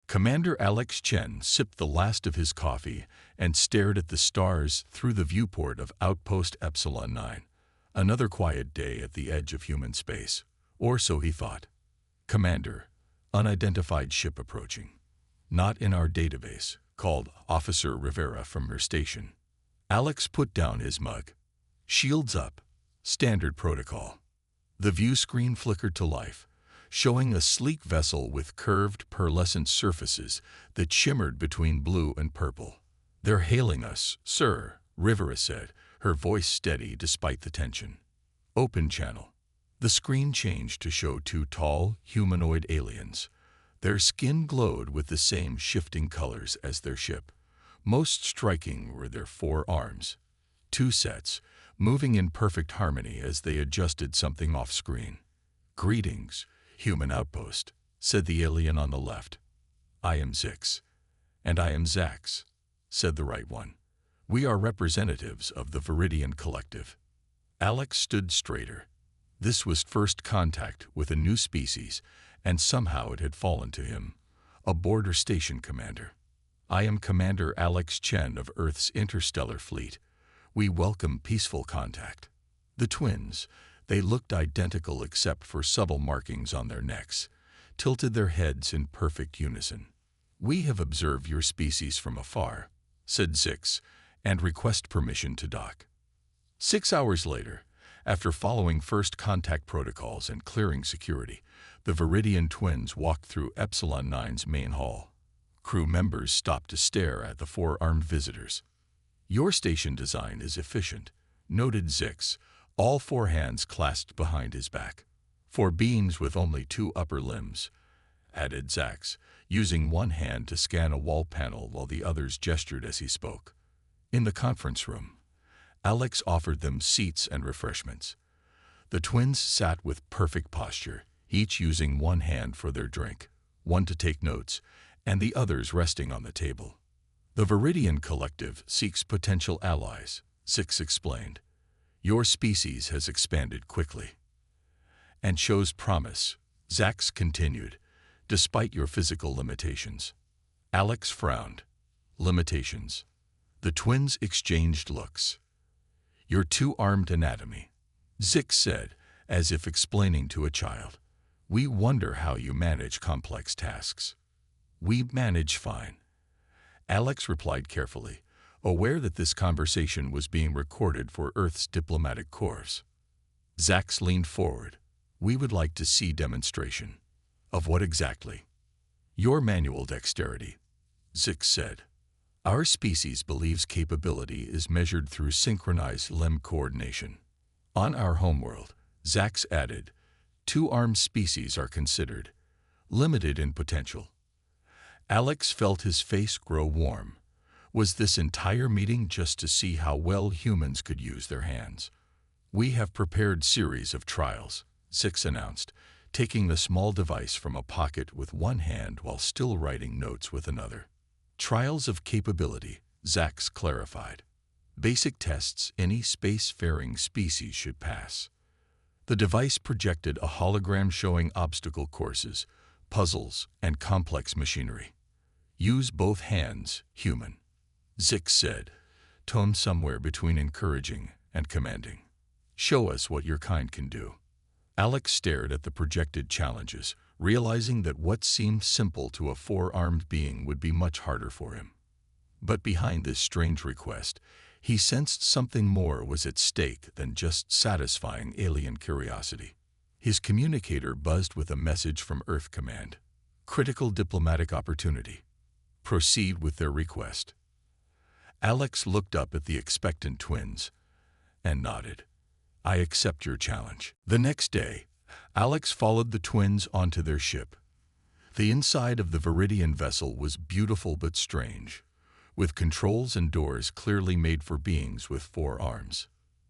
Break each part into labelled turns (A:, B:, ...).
A: Commander Alex Chen sipped the last of his coffee and stared at the stars through the viewport of Outpost Epsilon 9. Another quiet day at the edge of human space. Or so he thought. Commander, unidentified ship approaching. Not in our database, called Officer Rivera from her station. Alex put down his mug. Shields up. Standard protocol. The view screen flickered to life, showing a sleek vessel with curved, pearlescent surfaces that shimmered between blue and purple. "They're hailing us, sir," Rivera said, her voice steady despite the tension. "Open channel." The screen changed to show two tall, humanoid aliens. Their skin glowed with the same shifting colors as their ship. Most striking were their 4 arms. 2 sets, moving in perfect harmony as they adjusted something off-screen. "Greetings, human outpost," said the alien on the left. "I am Zix." "And I am Zax," said the right one. "We are representatives of the Viridian Collective." Alex stood straighter. This was first contact with a new species, and somehow it had fallen to him. A border station commander. "I am Commander Alex Chen of Earth's interstellar fleet. We welcome peaceful contact." The twins, they looked identical except for subtle markings on their necks, tilted their heads in perfect unison. "We have observed your species from afar," said Zix, "and request permission to dock." 6 hours later, after following first contact protocols and clearing security, the Viridian twins walked through Epsilon 9's main hall. Crew members stopped to stare at the 4-armed visitors. "Your station design is efficient," noted Zix, all 4 hands clasped behind his back. "For beings with only 2 upper limbs," added Zax, using one hand to scan a wall panel while the others gestured as he spoke. In the conference room, Alex offered them seats and refreshments. The twins sat with perfect posture, each using one hand for their drink, one to take notes, and the others resting on the table. "The Viridian Collective seeks potential allies," Zix explained. "Your species has expanded quickly and shows promise," Zax continued, "despite your physical limitations." Alex frowned. "Limitations?" The twins exchanged looks. "Your 2-armed anatomy," Zix said, as if explaining to a child. "We wonder how you manage complex tasks." "We manage fine," Alex replied carefully, aware that this conversation was being recorded for Earth's diplomatic corps. Zax leaned forward. "We would like to see demonstration." "Of what exactly?" "Your manual dexterity," Zix said. "Our species believes capability is measured through synchronized limb coordination. On our homeworld," Zax added, 2-armed species are considered limited in potential." Alex felt his face grow warm. Was this entire meeting just to see how well humans could use their hands? "We have prepared series of trials," Zix announced, taking the small device from a pocket with one hand while still writing notes with another. "Trials of capability," Zax clarified. "Basic tests any spacefaring species should pass." The device projected a hologram showing obstacle courses, puzzles, and complex machinery. "Use both hands, human," Zix said, tone somewhere between encouraging and commanding. "Show us what your kind can do." Alex stared at the projected challenges, realizing that what seemed simple to a 4-armed being would be much harder for him. But behind this strange request, he sensed something more was at stake than just satisfying alien curiosity. His communicator buzzed with a message from Earth Command. "Critical diplomatic opportunity. Proceed with their request." Alex looked up at the expectant twins and nodded. "I accept your challenge." The next day, Alex followed the twins onto their ship. The inside of the Viridian vessel was beautiful but strange, with controls and doors clearly made for beings with 4 arms.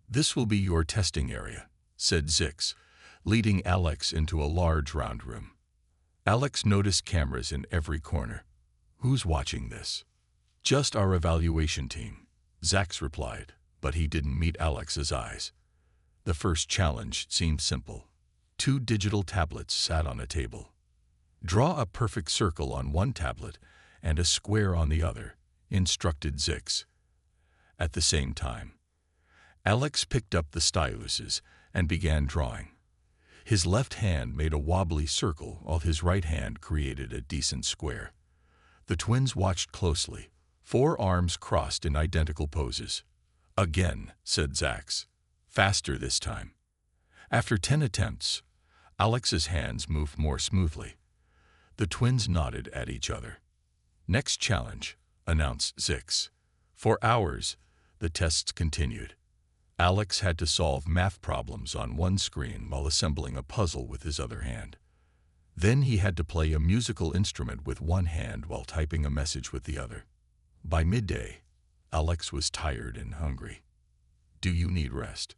A: "This will be your testing area," said Zix, leading Alex into a large round room. Alex noticed cameras in every corner. "Who's watching this?" "Just our evaluation team," Zax replied, but he didn't meet Alex's eyes. The first challenge seemed simple. 2 digital tablets sat on a table. Draw a perfect circle on one tablet and a square on the other, instructed Zix. At the same time, Alex picked up the styluses and began drawing. His left hand made a wobbly circle while his right hand created a decent square. The twins watched closely, 4 arms crossed in identical poses. "Again," said Zax. "Faster this time." After 10 attempts, Alex's hands moved more smoothly. The twins nodded at each other. "Next challenge," announced Zix. For hours, the tests continued. Alex had to solve math problems on one screen while assembling a puzzle with his other hand. Then he had to play a musical instrument with one hand while typing a message with the other. By midday, Alex was tired and hungry. "Do you need rest?"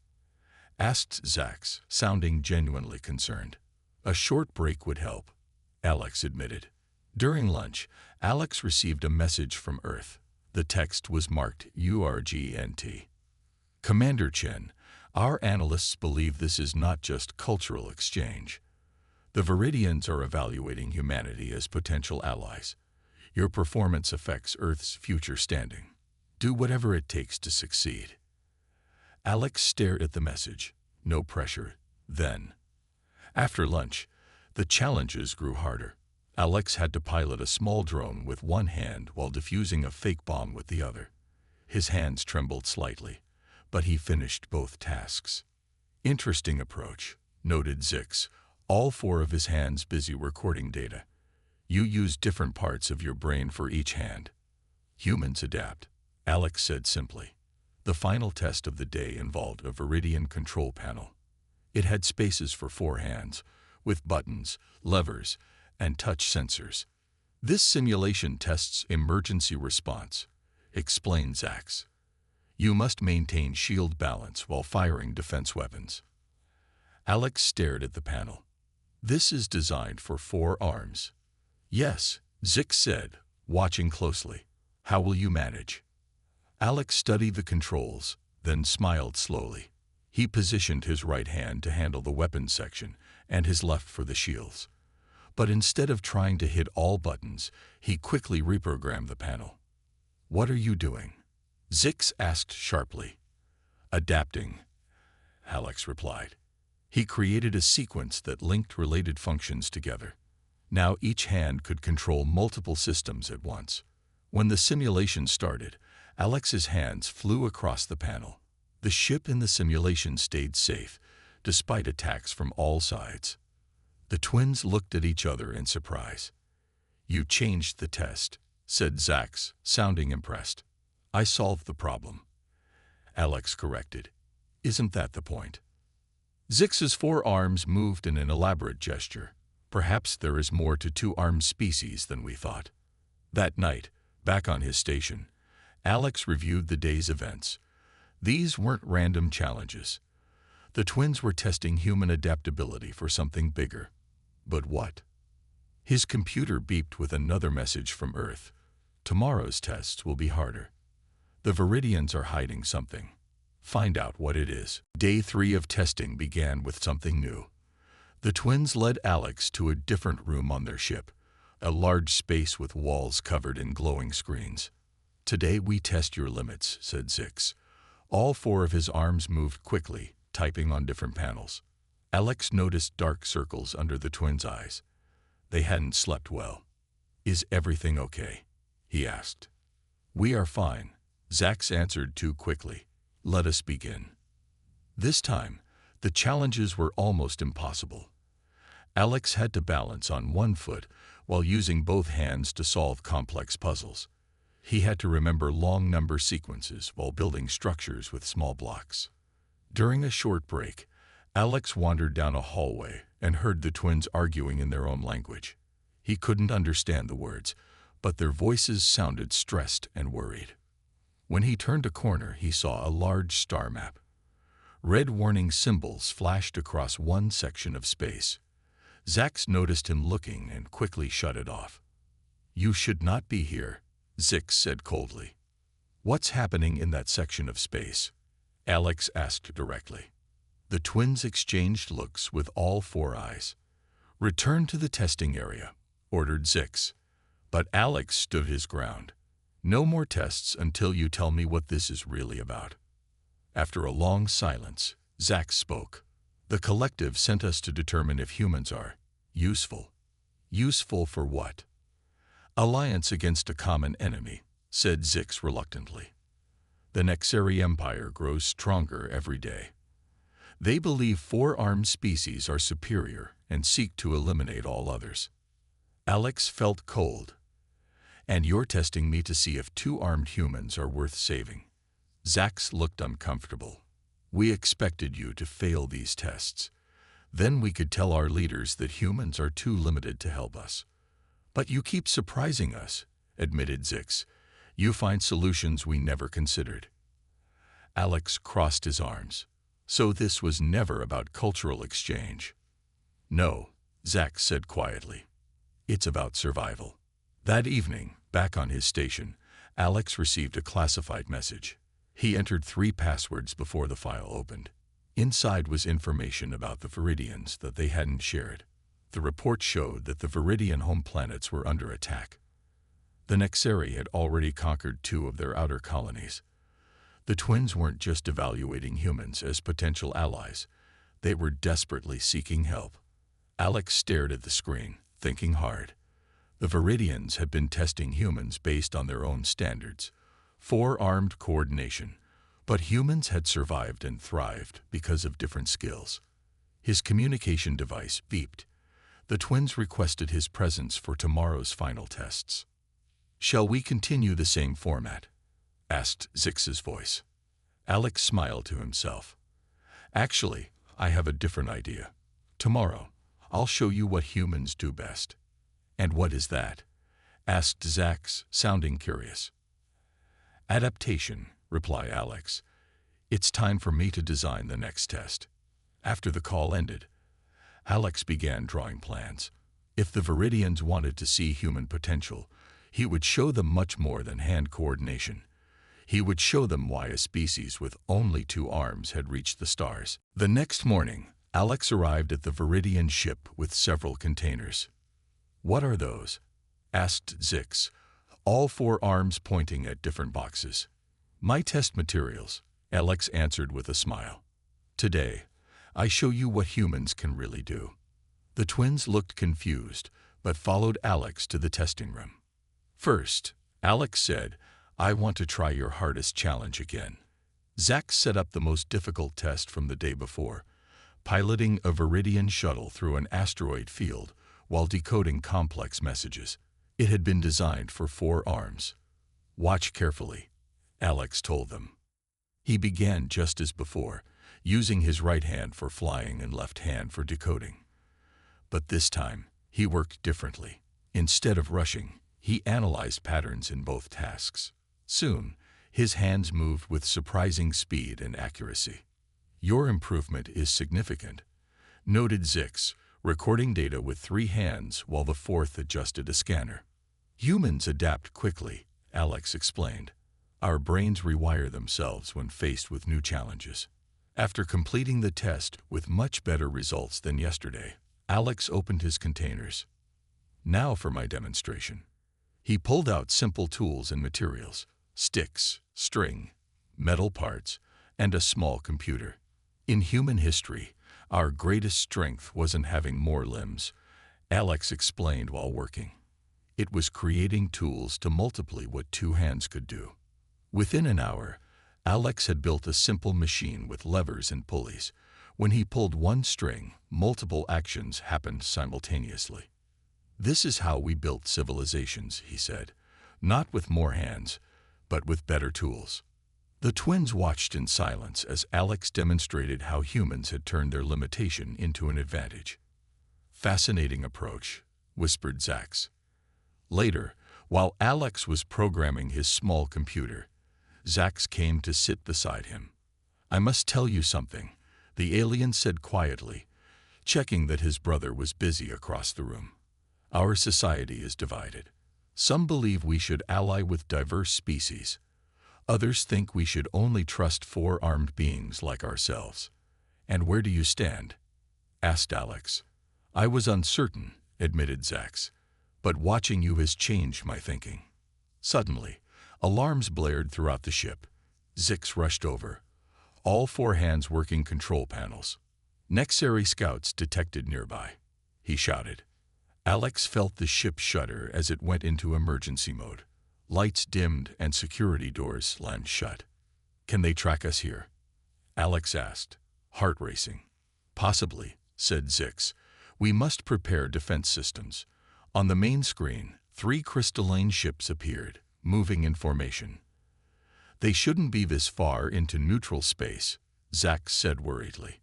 A: asked Zax, sounding genuinely concerned. "A short break would help," Alex admitted. During lunch, Alex received a message from Earth. The text was marked URGNT. "Commander Chen, our analysts believe this is not just cultural exchange. The Viridians are evaluating humanity as potential allies. Your performance affects Earth's future standing. Do whatever it takes to succeed." Alex stared at the message. No pressure, then. After lunch, the challenges grew harder. Alex had to pilot a small drone with one hand while defusing a fake bomb with the other. His hands trembled slightly, but he finished both tasks. "Interesting approach," noted Zix, all 4 of his hands busy recording data. "You use different parts of your brain for each hand." "Humans adapt," Alex said simply. The final test of the day involved a Viridian control panel. It had spaces for 4 hands, with buttons, levers, and touch sensors. "This simulation tests emergency response," explained Zax. "You must maintain shield balance while firing defense weapons." Alex stared at the panel. "This is designed for 4 arms." "Yes," Zix said, watching closely. "How will you manage?" Alex studied the controls, then smiled slowly. He positioned his right hand to handle the weapons section and his left for the shields. But instead of trying to hit all buttons, he quickly reprogrammed the panel. "What are you doing?" Zix asked sharply. "Adapting," Alex replied. He created a sequence that linked related functions together. Now each hand could control multiple systems at once. When the simulation started, Alex's hands flew across the panel. The ship in the simulation stayed safe, despite attacks from all sides. The twins looked at each other in surprise. "You changed the test," said Zax, sounding impressed. "I solved the problem," Alex corrected. "Isn't that the point?" Zix's 4 arms moved in an elaborate gesture. "Perhaps there is more to 2-armed species than we thought." That night, back on his station, Alex reviewed the day's events. These weren't random challenges. The twins were testing human adaptability for something bigger. But what? His computer beeped with another message from Earth. "Tomorrow's tests will be harder. The Viridians are hiding something. Find out what it is." Day 3 of testing began with something new. The twins led Alex to a different room on their ship, a large space with walls covered in glowing screens. "Today we test your limits," said Zix. All 4 of his arms moved quickly, typing on different panels. Alex noticed dark circles under the twins' eyes. They hadn't slept well. "Is everything okay?" he asked. "We are fine," Zax answered too quickly. "Let us begin." This time, the challenges were almost impossible. Alex had to balance on one foot while using both hands to solve complex puzzles. He had to remember long number sequences while building structures with small blocks. During a short break, Alex wandered down a hallway and heard the twins arguing in their own language. He couldn't understand the words, but their voices sounded stressed and worried. When he turned a corner, he saw a large star map. Red warning symbols flashed across one section of space. Zax noticed him looking and quickly shut it off. "You should not be here," Zix said coldly. "What's happening in that section of space?" Alex asked directly. The twins exchanged looks with all 4 eyes. "Return to the testing area," ordered Zix. But Alex stood his ground. No more tests until you tell me what this is really about. After a long silence, Zax spoke. The collective sent us to determine if humans are useful. Useful for what? Alliance against a common enemy, said Zix reluctantly. The Nexeri Empire grows stronger every day. They believe four-armed species are superior and seek to eliminate all others. Alex felt cold. And you're testing me to see if two-armed humans are worth saving. Zax looked uncomfortable. We expected you to fail these tests. Then we could tell our leaders that humans are too limited to help us. But you keep surprising us, admitted Zix. You find solutions we never considered. Alex crossed his arms. So this was never about cultural exchange. No, Zax said quietly. It's about survival. That evening, back on his station, Alex received a classified message. He entered 3 passwords before the file opened. Inside was information about the Viridians that they hadn't shared. The report showed that the Viridian home planets were under attack. The Nexeri had already conquered 2 of their outer colonies. The twins weren't just evaluating humans as potential allies. They were desperately seeking help. Alex stared at the screen, thinking hard. The Viridians had been testing humans based on their own standards. 4-armed coordination. But humans had survived and thrived because of different skills. His communication device beeped. The twins requested his presence for tomorrow's final tests. Shall we continue the same format? Asked Zix's voice. Alex smiled to himself. Actually, I have a different idea. Tomorrow, I'll show you what humans do best. And what is that? Asked Zax, sounding curious. Adaptation, replied Alex. It's time for me to design the next test. After the call ended, Alex began drawing plans. If the Viridians wanted to see human potential, he would show them much more than hand coordination. He would show them why a species with only 2 arms had reached the stars. The next morning, Alex arrived at the Viridian ship with several containers. What are those? Asked Zix, all 4 arms pointing at different boxes. My test materials, Alex answered with a smile. Today, I show you what humans can really do. The twins looked confused, but followed Alex to the testing room. First, Alex said, I want to try your hardest challenge again. Zax set up the most difficult test from the day before, piloting a Viridian shuttle through an asteroid field while decoding complex messages. It had been designed for 4 arms. Watch carefully, Alex told them. He began just as before, using his right hand for flying and left hand for decoding. But this time, he worked differently. Instead of rushing, he analyzed patterns in both tasks. Soon, his hands moved with surprising speed and accuracy. Your improvement is significant, noted Zix, recording data with 3 hands while the 4th adjusted a scanner. Humans adapt quickly, Alex explained. Our brains rewire themselves when faced with new challenges. After completing the test with much better results than yesterday, Alex opened his containers. Now for my demonstration. He pulled out simple tools and materials, sticks, string, metal parts, and a small computer. In human history, our greatest strength wasn't having more limbs, Alex explained while working. It was creating tools to multiply what 2 hands could do. Within an hour, Alex had built a simple machine with levers and pulleys. When he pulled one string, multiple actions happened simultaneously. This is how we built civilizations, he said, not with more hands, but with better tools. The twins watched in silence as Alex demonstrated how humans had turned their limitation into an advantage. Fascinating approach, whispered Zax. Later, while Alex was programming his small computer, Zax came to sit beside him. I must tell you something, the alien said quietly, checking that his brother was busy across the room. Our society is divided. Some believe we should ally with diverse species. Others think we should only trust 4-armed beings like ourselves. And where do you stand? Asked Alex. I was uncertain, admitted Zax. but watching you has changed my thinking." Suddenly, alarms blared throughout the ship. Zix rushed over, all four hands working control panels. Nexari scouts detected nearby. He shouted. Alex felt the ship shudder as it went into emergency mode. Lights dimmed and security doors slammed shut. "Can they track us here?" Alex asked, heart racing. "Possibly," said Zix. "We must prepare defense systems." On the main screen, 3 crystalline ships appeared, moving in formation. "They shouldn't be this far into neutral space," Zack said worriedly.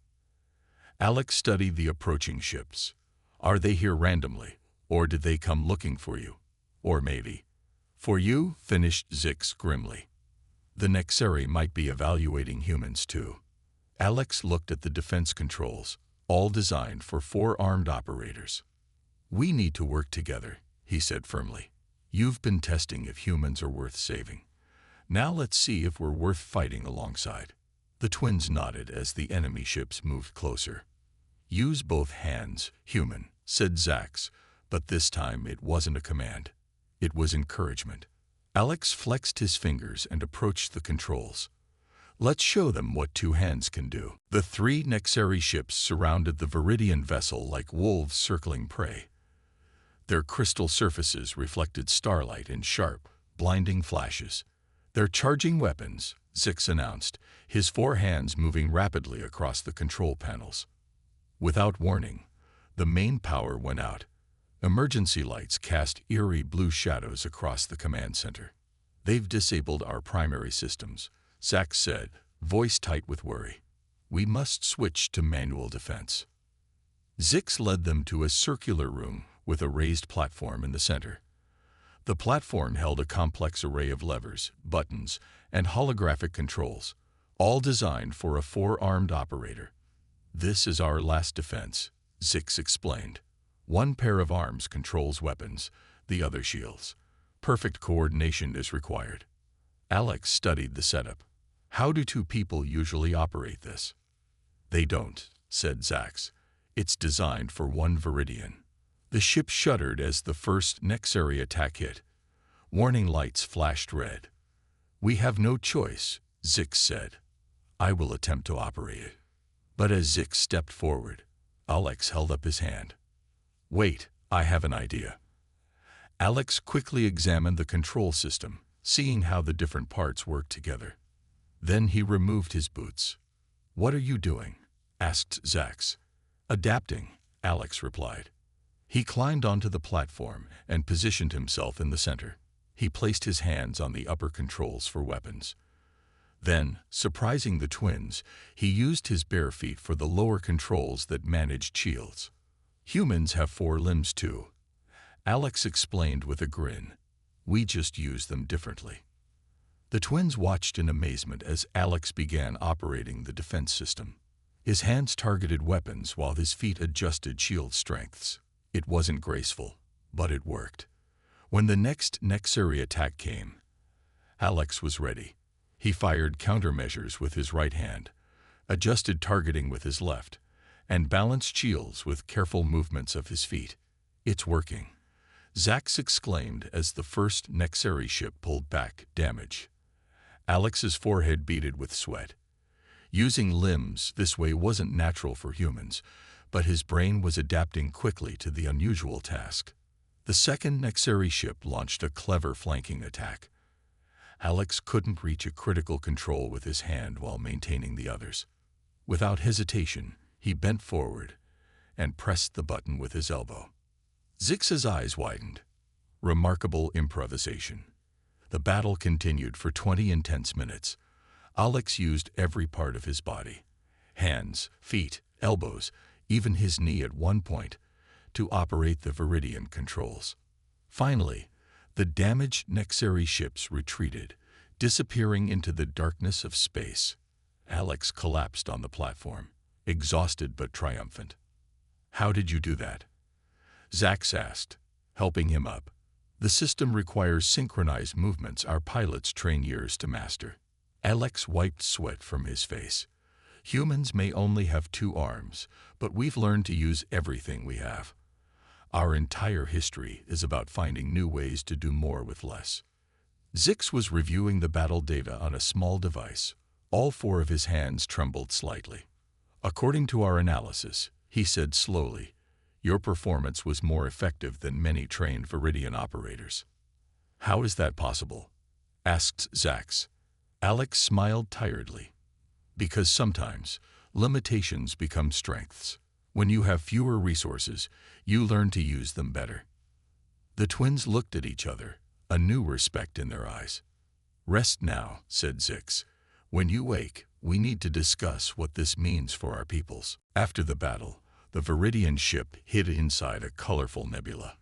A: Alex studied the approaching ships. "Are they here randomly, or did they come looking for you? Or maybe for you," finished Zix grimly. "The Nexari might be evaluating humans too." Alex looked at the defense controls, all designed for 4 armed operators. "We need to work together," he said firmly. "You've been testing if humans are worth saving. Now let's see if we're worth fighting alongside." The twins nodded as the enemy ships moved closer. "Use both hands, human," said Zax, but this time it wasn't a command. It was encouragement. Alex flexed his fingers and approached the controls. "Let's show them what 2 hands can do." The 3 Nexari ships surrounded the Viridian vessel like wolves circling prey. Their crystal surfaces reflected starlight in sharp, blinding flashes. "They're charging weapons," Zix announced, his 4 hands moving rapidly across the control panels. Without warning, the main power went out. Emergency lights cast eerie blue shadows across the command center. "They've disabled our primary systems," Zack said, voice tight with worry. "We must switch to manual defense." Zix led them to a circular room with a raised platform in the center. The platform held a complex array of levers, buttons, and holographic controls, all designed for a 4-armed operator. "This is our last defense," Zix explained. "1 pair of arms controls weapons, the other shields. Perfect coordination is required." Alex studied the setup. "How do 2 people usually operate this?" "They don't," said Zax. "It's designed for 1 Viridian." The ship shuddered as the first Nexari attack hit. Warning lights flashed red. "We have no choice," Zix said. "I will attempt to operate it." But as Zix stepped forward, Alex held up his hand. "Wait, I have an idea." Alex quickly examined the control system, seeing how the different parts worked together. Then he removed his boots. "What are you doing?" asked Zax. "Adapting," Alex replied. He climbed onto the platform and positioned himself in the center. He placed his hands on the upper controls for weapons. Then, surprising the twins, he used his bare feet for the lower controls that managed shields. "Humans have 4 limbs too," Alex explained with a grin. "We just use them differently." The twins watched in amazement as Alex began operating the defense system. His hands targeted weapons while his feet adjusted shield strengths. It wasn't graceful, but it worked. When the next Nexari attack came, Alex was ready. He fired countermeasures with his right hand, adjusted targeting with his left, and balanced shields with careful movements of his feet. "It's working," Zax exclaimed as the first Nexari ship pulled back, damage. Alex's forehead beaded with sweat. Using limbs this way wasn't natural for humans, but his brain was adapting quickly to the unusual task. The second Nexari ship launched a clever flanking attack. Alex couldn't reach a critical control with his hand while maintaining the others. Without hesitation, he bent forward and pressed the button with his elbow. Zix's eyes widened. Remarkable improvisation. The battle continued for 20 intense minutes. Alex used every part of his body, hands, feet, elbows, even his knee at one point, to operate the Viridian controls. Finally, the damaged Nexari ships retreated, disappearing into the darkness of space. Alex collapsed on the platform, exhausted but triumphant. "How did you do that?" Zax asked, helping him up. "The system requires synchronized movements our pilots train years to master." Alex wiped sweat from his face. "Humans may only have 2 arms, but we've learned to use everything we have. Our entire history is about finding new ways to do more with less. Zix was reviewing the battle data on a small device. All four of his hands trembled slightly. According to our analysis, he said slowly, your performance was more effective than many trained Viridian operators. How is that possible? Asked Zax. Alex smiled tiredly. Because sometimes, limitations become strengths. When you have fewer resources, you learn to use them better. The twins looked at each other, a new respect in their eyes. Rest now, said Zix. When you wake, we need to discuss what this means for our peoples. After the battle, the Viridian ship hid inside a colorful nebula.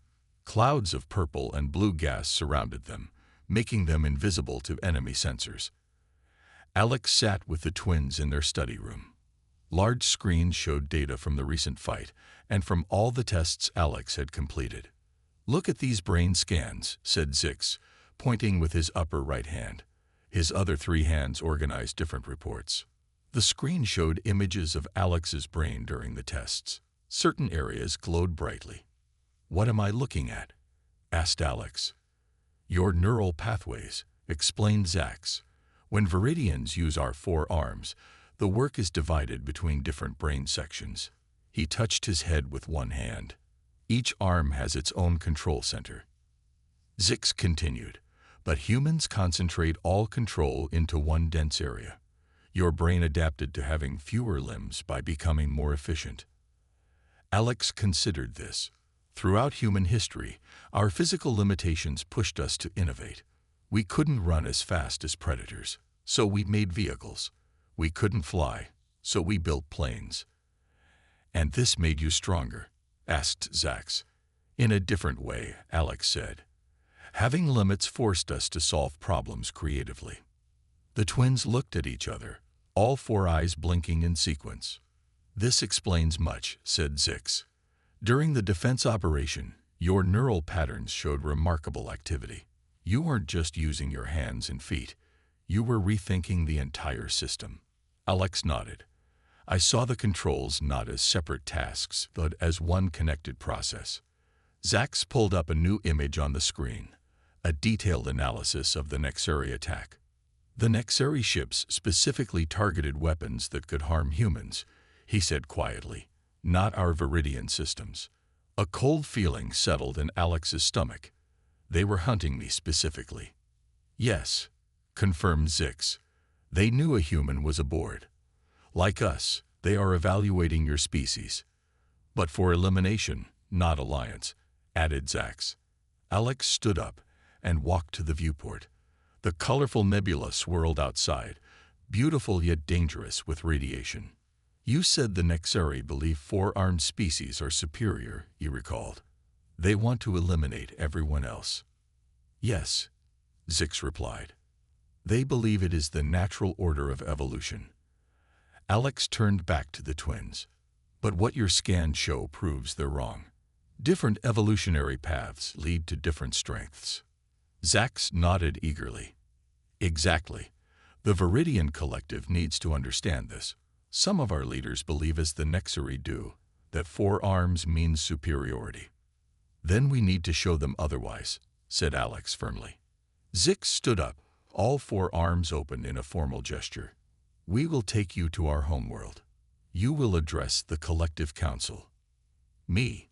A: Clouds of purple and blue gas surrounded them, making them invisible to enemy sensors. Alex sat with the twins in their study room. Large screens showed data from the recent fight and from all the tests Alex had completed. Look at these brain scans, said Zix, pointing with his upper right hand. His other three hands organized different reports. The screen showed images of Alex's brain during the tests. Certain areas glowed brightly. What am I looking at? Asked Alex. Your neural pathways, explained Zax. When Viridians use our four arms, the work is divided between different brain sections. He touched his head with one hand. Each arm has its own control center. Zix continued, but humans concentrate all control into one dense area. Your brain adapted to having fewer limbs by becoming more efficient. Alex considered this. Throughout human history, our physical limitations pushed us to innovate. We couldn't run as fast as predators, so we made vehicles. We couldn't fly, so we built planes. And this made you stronger? Asked Zax. In a different way, Alex said. Having limits forced us to solve problems creatively. The twins looked at each other, all four eyes blinking in sequence. This explains much, said Zix. During the defense operation, your neural patterns showed remarkable activity. You weren't just using your hands and feet. You were rethinking the entire system. Alex nodded. I saw the controls not as separate tasks, but as one connected process. Zax pulled up a new image on the screen, a detailed analysis of the Nexari attack. The Nexari ships specifically targeted weapons that could harm humans, he said quietly, not our Viridian systems. A cold feeling settled in Alex's stomach. They were hunting me specifically. Yes, confirmed Zix. They knew a human was aboard. Like us, they are evaluating your species. But for elimination, not alliance, added Zax. Alex stood up and walked to the viewport. The colorful nebula swirled outside, beautiful yet dangerous with radiation. You said the Nexari believe four-armed species are superior, he recalled. They want to eliminate everyone else. Yes, Zix replied. They believe it is the natural order of evolution. Alex turned back to the twins. But what your scans show proves they're wrong. Different evolutionary paths lead to different strengths. Zax nodded eagerly. Exactly. The Viridian Collective needs to understand this. Some of our leaders believe, as the Nexari do, that four arms means superiority. Then we need to show them otherwise, said Alex firmly. Zix stood up, all four arms open in a formal gesture. We will take you to our homeworld. You will address the Collective Council. Me?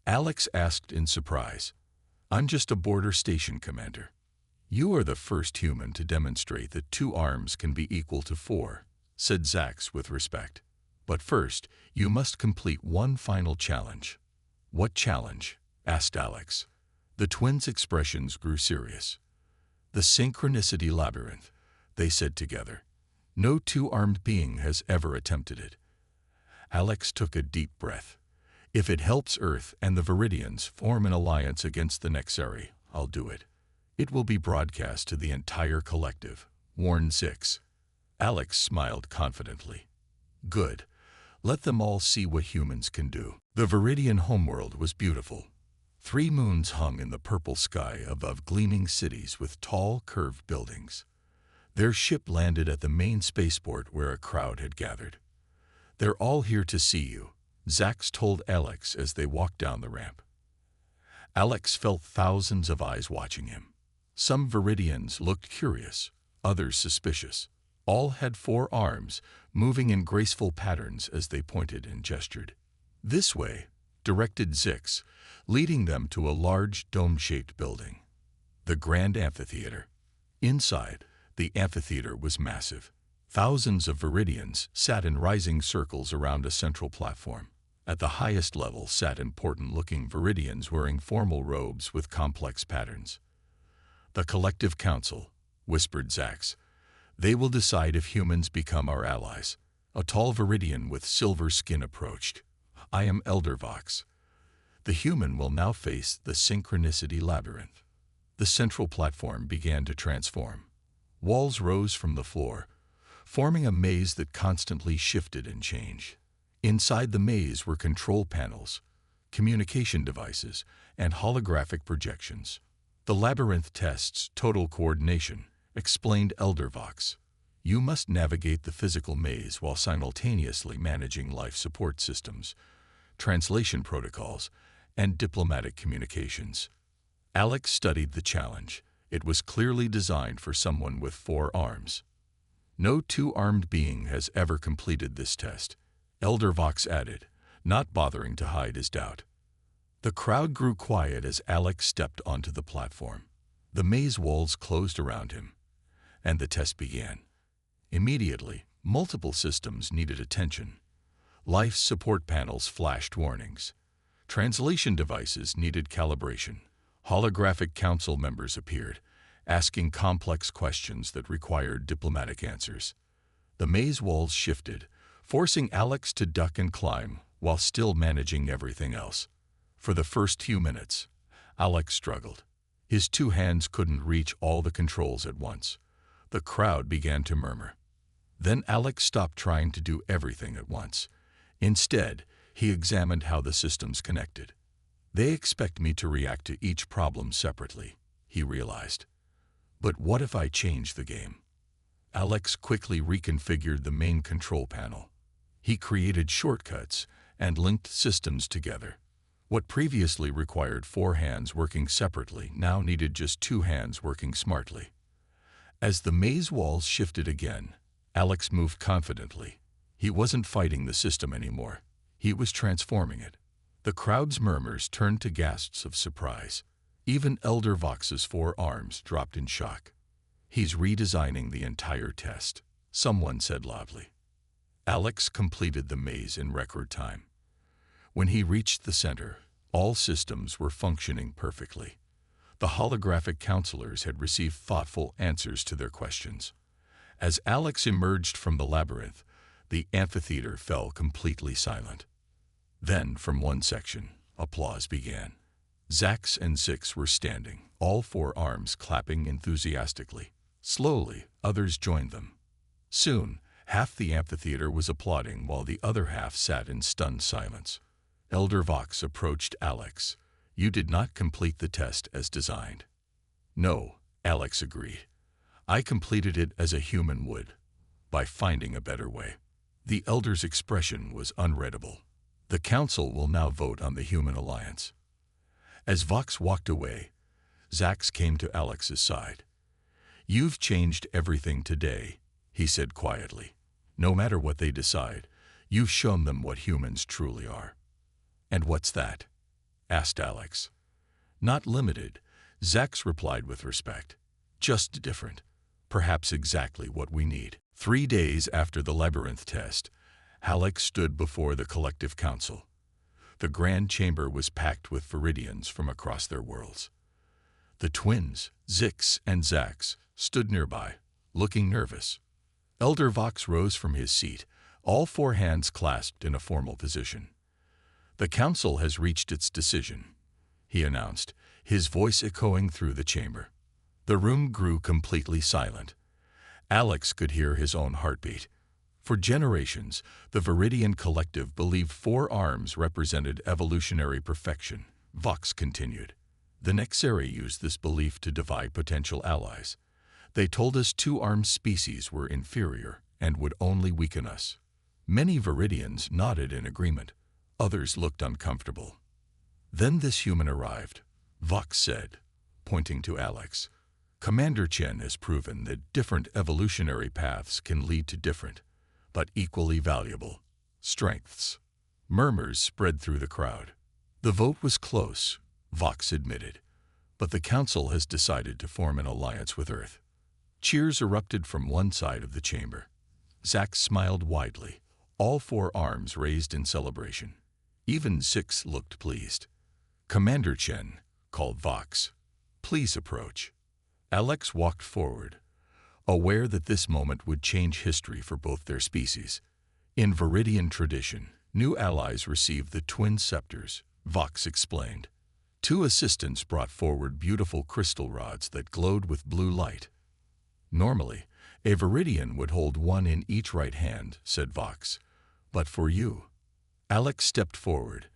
A: Alex asked in surprise. I'm just a border station commander. You are the first human to demonstrate that two arms can be equal to four, said Zax with respect. But first, you must complete one final challenge. What challenge? Asked Alex. The twins' expressions grew serious. The Synchronicity Labyrinth, they said together. No two-armed being has ever attempted it. Alex took a deep breath. If it helps Earth and the Viridians form an alliance against the Nexari, I'll do it. It will be broadcast to the entire collective, warned Zix. Alex smiled confidently. Good. Let them all see what humans can do. The Viridian homeworld was beautiful. 3 moons hung in the purple sky above gleaming cities with tall, curved buildings. Their ship landed at the main spaceport where a crowd had gathered. They're all here to see you, Zax told Alex as they walked down the ramp. Alex felt thousands of eyes watching him. Some Viridians looked curious, others suspicious. All had 4 arms, moving in graceful patterns as they pointed and gestured. "This way," directed Zix, leading them to a large dome-shaped building. The Grand Amphitheater. Inside, the amphitheater was massive. Thousands of Viridians sat in rising circles around a central platform. At the highest level sat important-looking Viridians wearing formal robes with complex patterns. "The Collective Council," whispered Zax. "They will decide if humans become our allies." A tall Viridian with silver skin approached. "I am Elder Vox. The human will now face the Synchronicity Labyrinth." The central platform began to transform. Walls rose from the floor, forming a maze that constantly shifted and changed. Inside the maze were control panels, communication devices, and holographic projections. "The labyrinth tests total coordination," explained Elder Vox. "You must navigate the physical maze while simultaneously managing life support systems, translation protocols, and diplomatic communications." Alex studied the challenge. It was clearly designed for someone with 4 arms. "No 2-armed being has ever completed this test," Elder Vox added, not bothering to hide his doubt. The crowd grew quiet as Alex stepped onto the platform. The maze walls closed around him, and the test began. Immediately, multiple systems needed attention. Life support panels flashed warnings. Translation devices needed calibration. Holographic council members appeared, asking complex questions that required diplomatic answers. The maze walls shifted, forcing Alex to duck and climb while still managing everything else. For the first few minutes, Alex struggled. His 2 hands couldn't reach all the controls at once. The crowd began to murmur. Then Alex stopped trying to do everything at once. Instead, he examined how the systems connected. "They expect me to react to each problem separately," he realized. "But what if I change the game?" Alex quickly reconfigured the main control panel. He created shortcuts and linked systems together. What previously required 4 hands working separately now needed just 2 hands working smartly. As the maze walls shifted again, Alex moved confidently. He wasn't fighting the system anymore. He was transforming it. The crowd's murmurs turned to gasps of surprise. Even Elder Vox's 4 arms dropped in shock. "He's redesigning the entire test," someone said loudly. Alex completed the maze in record time. When he reached the center, all systems were functioning perfectly. The holographic counselors had received thoughtful answers to their questions. As Alex emerged from the labyrinth, the amphitheater fell completely silent. Then, from one section, applause began. Zax and Zix were standing, all 4 arms clapping enthusiastically. Slowly, others joined them. Soon, half the amphitheater was applauding while the other half sat in stunned silence. Elder Vox approached Alex. "You did not complete the test as designed." "No," Alex agreed. "I completed it as a human would, by finding a better way." The elder's expression was unreadable. "The council will now vote on the human alliance." As Vox walked away, Zax came to Alex's side. "You've changed everything today," he said quietly. "No matter what they decide, you've shown them what humans truly are." "And what's that?" asked Alex. "Not limited," Zax replied with respect. "Just different. Perhaps exactly what we need." 3 days after the labyrinth test, Alex stood before the Collective Council. The Grand Chamber was packed with Viridians from across their worlds. The twins, Zix and Zax, stood nearby, looking nervous. Elder Vox rose from his seat, all 4 hands clasped in a formal position. "The council has reached its decision," he announced, his voice echoing through the chamber. The room grew completely silent. Alex could hear his own heartbeat. For generations, the Viridian Collective believed 4 arms represented evolutionary perfection, Vox continued. "The Nexeri used this belief to divide potential allies. They told us 2-armed species were inferior and would only weaken us." Many Viridians nodded in agreement. Others looked uncomfortable. Then this human arrived, Vox said, pointing to Alex. Commander Chen has proven that different evolutionary paths can lead to different, but equally valuable, strengths. Murmurs spread through the crowd. The vote was close, Vox admitted, but the Council has decided to form an alliance with Earth. Cheers erupted from one side of the chamber. Zack smiled widely, all four arms raised in celebration. Even Zix looked pleased. Commander Chen, called Vox. Please approach. Alex walked forward, aware that this moment would change history for both their species. In Viridian tradition, new allies received the twin scepters, Vox explained. Two assistants brought forward beautiful crystal rods that glowed with blue light. Normally, a Viridian would hold one in each right hand, said Vox. But for you. Alex stepped forward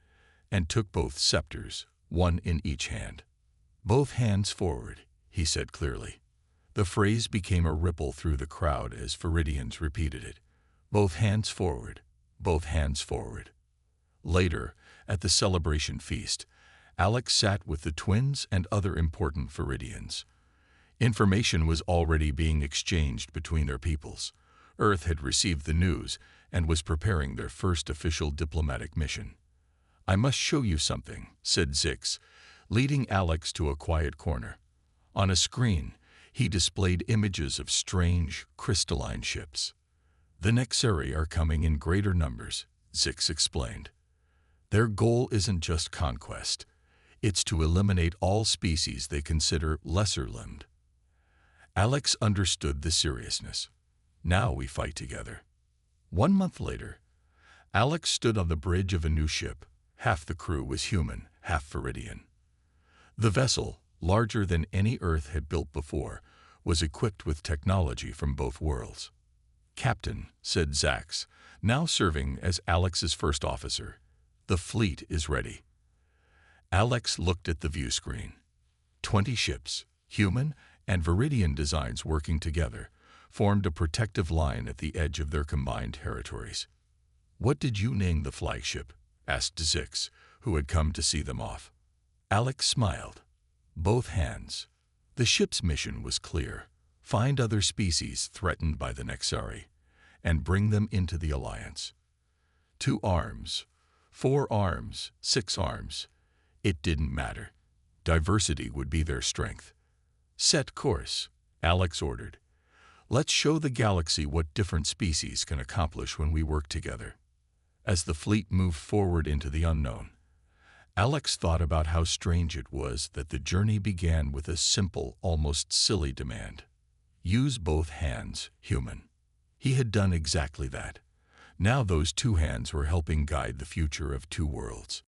A: and took both scepters, one in each hand. Both hands forward, he said clearly. The phrase became a ripple through the crowd as Viridians repeated it. Both hands forward, both hands forward. Later, at the celebration feast, Alex sat with the twins and other important Viridians. Information was already being exchanged between their peoples. Earth had received the news and was preparing their first official diplomatic mission. I must show you something, said Zix, leading Alex to a quiet corner. On a screen, he displayed images of strange, crystalline ships. The Nexari are coming in greater numbers, Zix explained. Their goal isn't just conquest. It's to eliminate all species they consider lesser-limbed. Alex understood the seriousness. Now we fight together. 1 month later, Alex stood on the bridge of a new ship. Half the crew was human, half Viridian. The vessel, larger than any Earth had built before, was equipped with technology from both worlds. Captain, said Zax, now serving as Alex's first officer, the fleet is ready. Alex looked at the view screen. 20 ships, human and Viridian designs working together, formed a protective line at the edge of their combined territories. What did you name the flagship? Asked Zix, who had come to see them off. Alex smiled. Both hands. The ship's mission was clear. Find other species threatened by the Nexari, and bring them into the alliance. 2 arms, 4 arms, 6 arms. It didn't matter. Diversity would be their strength. Set course, Alex ordered. Let's show the galaxy what different species can accomplish when we work together. As the fleet moved forward into the unknown, Alex thought about how strange it was that the journey began with a simple, almost silly demand. Use both hands, human. He had done exactly that. Now those 2 hands were helping guide the future of 2 worlds.